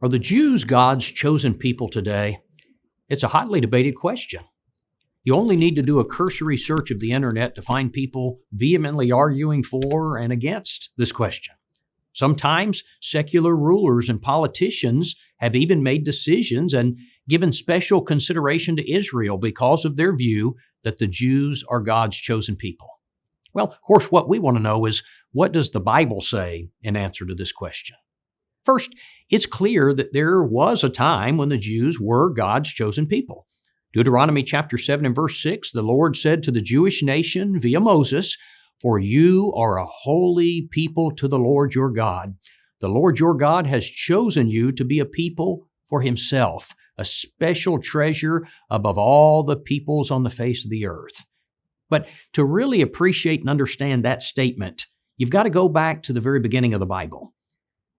Are the Jews God's chosen people today? It's a hotly debated question. You only need to do a cursory search of the internet to find people vehemently arguing for and against this question. Sometimes secular rulers and politicians have even made decisions and given special consideration to Israel because of their view that the Jews are God's chosen people. Well, of course, what we want to know is, what does the Bible say in answer to this question? First, it's clear that there was a time when the Jews were God's chosen people. Deuteronomy chapter 7 and verse 6, the Lord said to the Jewish nation via Moses, "For you are a holy people to the Lord your God. The Lord your God has chosen you to be a people for himself, a special treasure above all the peoples on the face of the earth." But to really appreciate and understand that statement, you've got to go back to the very beginning of the Bible.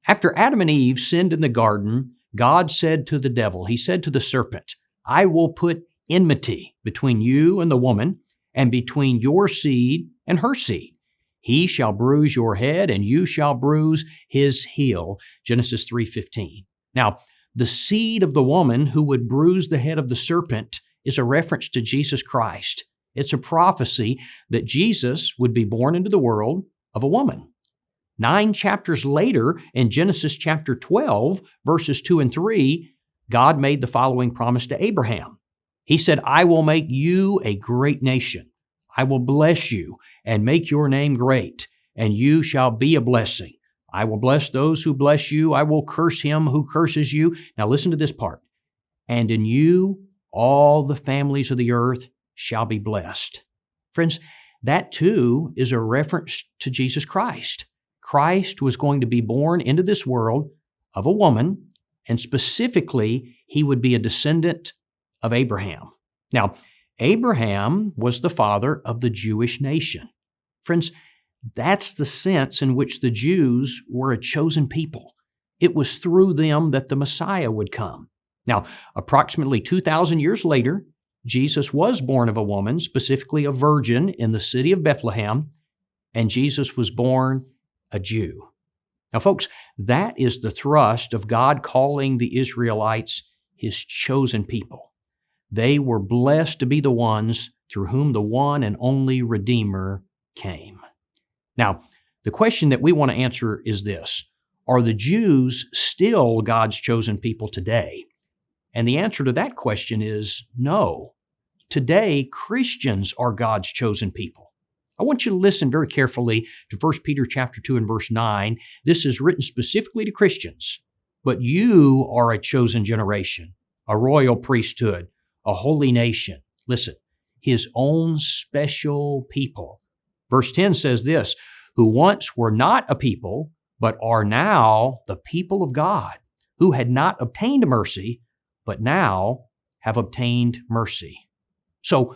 After Adam and Eve sinned in the garden, God said to the devil, he said to the serpent, "I will put enmity between you and the woman, and between your seed and her seed. He shall bruise your head, and you shall bruise his heel." Genesis 3:15. Now, the seed of the woman who would bruise the head of the serpent is a reference to Jesus Christ. It's a prophecy that Jesus would be born into the world of a woman. 9 chapters later, in Genesis chapter 12, verses 2 and 3, God made the following promise to Abraham. He said, "I will make you a great nation. I will bless you and make your name great, and you shall be a blessing. I will bless those who bless you. I will curse him who curses you." Now listen to this part. "And in you all the families of the earth shall be blessed." Friends, that too is a reference to Jesus Christ. Christ was going to be born into this world of a woman, and specifically, he would be a descendant of Abraham. Now, Abraham was the father of the Jewish nation. Friends, that's the sense in which the Jews were a chosen people. It was through them that the Messiah would come. Now, approximately 2,000 years later, Jesus was born of a woman, specifically a virgin, in the city of Bethlehem, and Jesus was born a Jew. Now, folks, that is the thrust of God calling the Israelites his chosen people. They were blessed to be the ones through whom the one and only Redeemer came. Now, the question that we want to answer is this: are the Jews still God's chosen people today? And the answer to that question is no. Today, Christians are God's chosen people. I want you to listen very carefully to 1 Peter chapter 2 and verse 9. This is written specifically to Christians. "But you are a chosen generation, a royal priesthood, a holy nation." Listen, his own special people. Verse 10 says this, "Who once were not a people, but are now the people of God, who had not obtained mercy, but now have obtained mercy." So,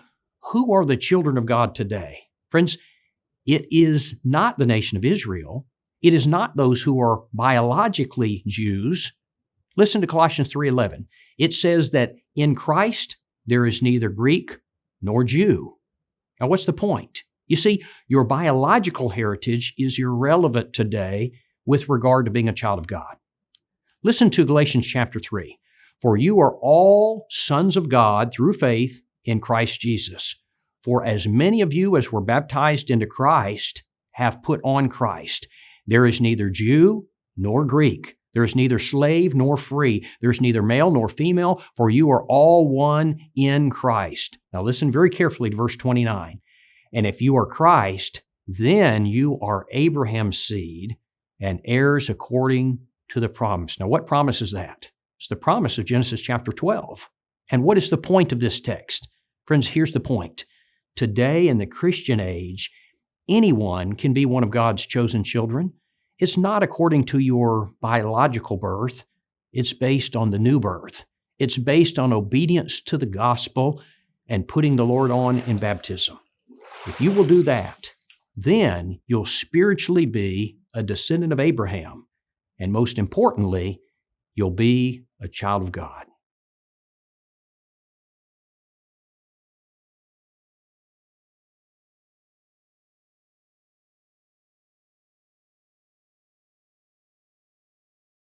who are the children of God today? Friends, it is not the nation of Israel. It is not those who are biologically Jews. Listen to Colossians 3:11. It says that in Christ there is neither Greek nor Jew. Now, what's the point? You see, your biological heritage is irrelevant today with regard to being a child of God. Listen to Galatians chapter 3. "For you are all sons of God through faith in Christ Jesus. For as many of you as were baptized into Christ have put on Christ. There is neither Jew nor Greek. There is neither slave nor free. There is neither male nor female, for you are all one in Christ." Now listen very carefully to verse 29. "And if you are Christ, then you are Abraham's seed and heirs according to the promise." Now what promise is that? It's the promise of Genesis chapter 12. And what is the point of this text? Friends, here's the point. Today in the Christian age, anyone can be one of God's chosen children. It's not according to your biological birth. It's based on the new birth. It's based on obedience to the gospel and putting the Lord on in baptism. If you will do that, then you'll spiritually be a descendant of Abraham. And most importantly, you'll be a child of God.